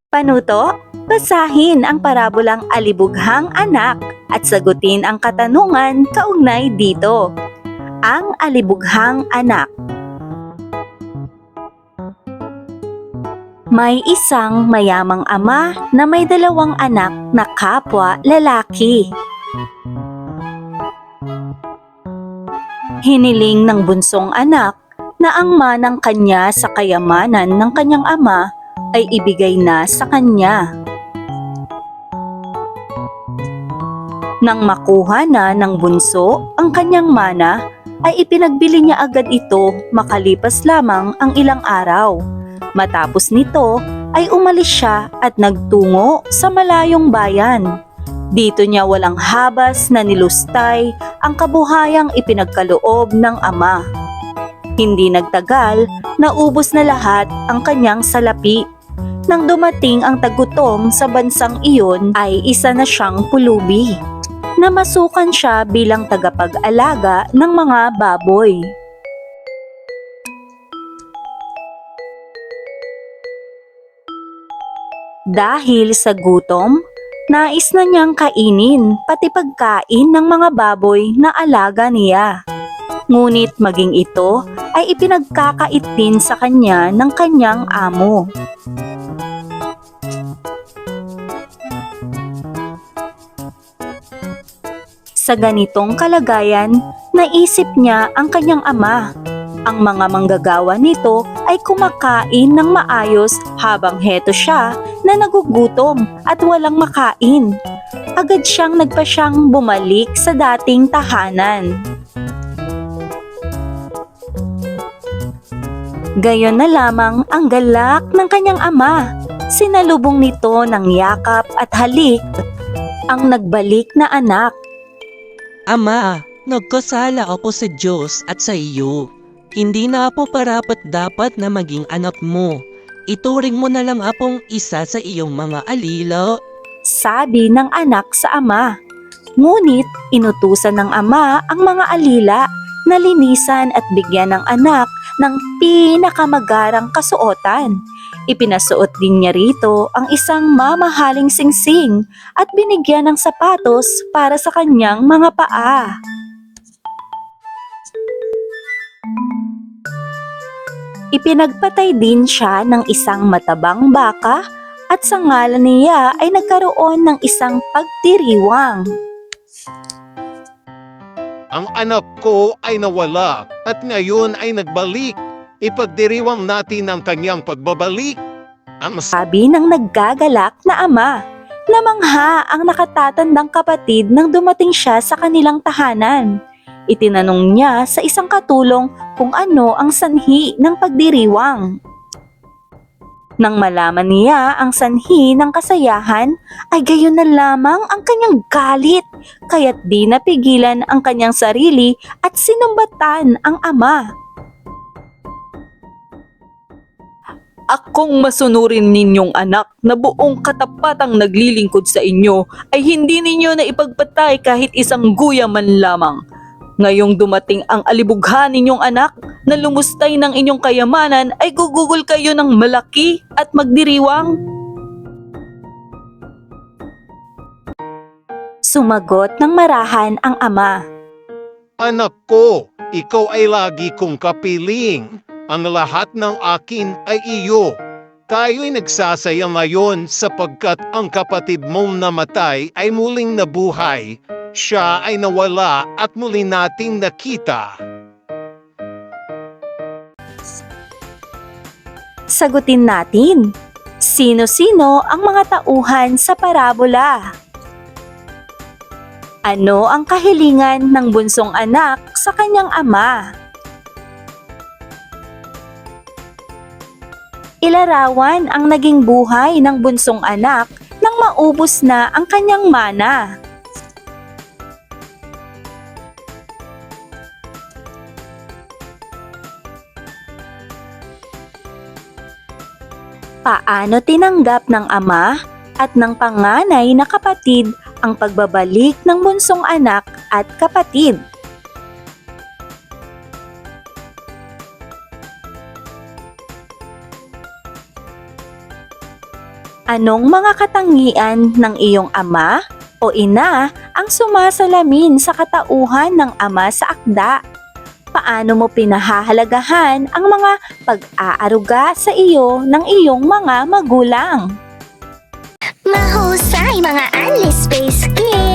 Panuto, basahin ang parabolang Alibughang Anak at sagutin ang katanungan kaugnay dito. Ang Alibughang Anak. May isang mayamang ama na may 2 anak na kapwa lalaki. Hiniling ng bunsong anak na ang manang kanya sa kayamanan ng kanyang ama ay ibigay na sa kanya. Nang makuha na ng bunso ang kanyang mana, ay ipinagbili niya agad ito makalipas lamang ang ilang araw. Matapos nito ay umalis siya at nagtungo sa malayong bayan. Dito niya walang habas na nilustay ang kabuhayang ipinagkaloob ng ama. Hindi nagtagal, naubos na lahat ang kanyang salapi. Nang dumating ang tagutom sa bansang iyon ay isa na siyang pulubi. Namasukan siya bilang tagapag-alaga ng mga baboy. Dahil sa gutom, nais na niyang kainin pati pagkain ng mga baboy na alaga niya. Ngunit maging ito ay ipinagkakait din sa kanya ng kanyang amo. Sa ganitong kalagayan, naisip niya ang kanyang ama. Ang mga manggagawa nito ay kumakain ng maayos habang heto siya na nagugutom at walang makain. Agad siyang nagpasyang bumalik sa dating tahanan. Gayon na lamang ang galak ng kanyang ama. Sinalubong nito ng yakap at halik ang nagbalik na anak. Ama, nagkasala ako sa Diyos at sa iyo. Hindi na ako parapat-dapat na maging anak mo. Ituring mo na lang akong isa sa iyong mga alila. Sabi ng anak sa ama. Ngunit inutusan ng ama ang mga alila na linisan at bigyan ng anak ng pinakamagarang kasuotan. Ipinasuot din niya rito ang isang mamahaling singsing at binigyan ng sapatos para sa kanyang mga paa. Ipinagpatay din siya ng isang matabang baka at sa ngalan niya ay nagkaroon ng isang pagdiriwang. Ang anak ko ay nawala at ngayon ay nagbalik. Ipagdiriwang natin ang kanyang pagbabalik. Sabi ng naggagalak na ama. Namangha ang nakatatandang kapatid nang dumating siya sa kanilang tahanan. Itinanong niya sa isang katulong kung ano ang sanhi ng pagdiriwang. Nang malaman niya ang sanhi ng kasayahan, ay gayon na lamang ang kanyang galit, kaya't di napigilan ang kanyang sarili at sinumbatan ang ama. Akong masunurin ninyong anak na buong katapatang naglilingkod sa inyo ay hindi ninyo na ipagpatay kahit isang guya man lamang. Ngayong dumating ang alibughan ninyong anak na lumustay ng inyong kayamanan ay gugugol kayo ng malaki at magdiriwang. Sumagot ng marahan ang ama. Anak ko, ikaw ay lagi kong kapiling. Ang lahat ng akin ay iyo. Tayo'y nagsasaya ngayon sapagkat ang kapatid mong namatay ay muling nabuhay. Siya ay nawala at muli nating nakita. Sagutin natin. Sino-sino ang mga tauhan sa parabola? Ano ang kahilingan ng bunsong anak sa kanyang ama? Ilarawan ang naging buhay ng bunsong anak nang maubos na ang kanyang mana. Paano tinanggap ng ama at ng panganay na kapatid ang pagbabalik ng bunsong anak at kapatid? Anong mga katangian ng iyong ama o ina ang sumasalamin sa katauhan ng ama sa akda? Paano mo pinahahalagahan ang mga pag-aaruga sa iyo ng iyong mga magulang? Mahusay mga Unli Space Kids!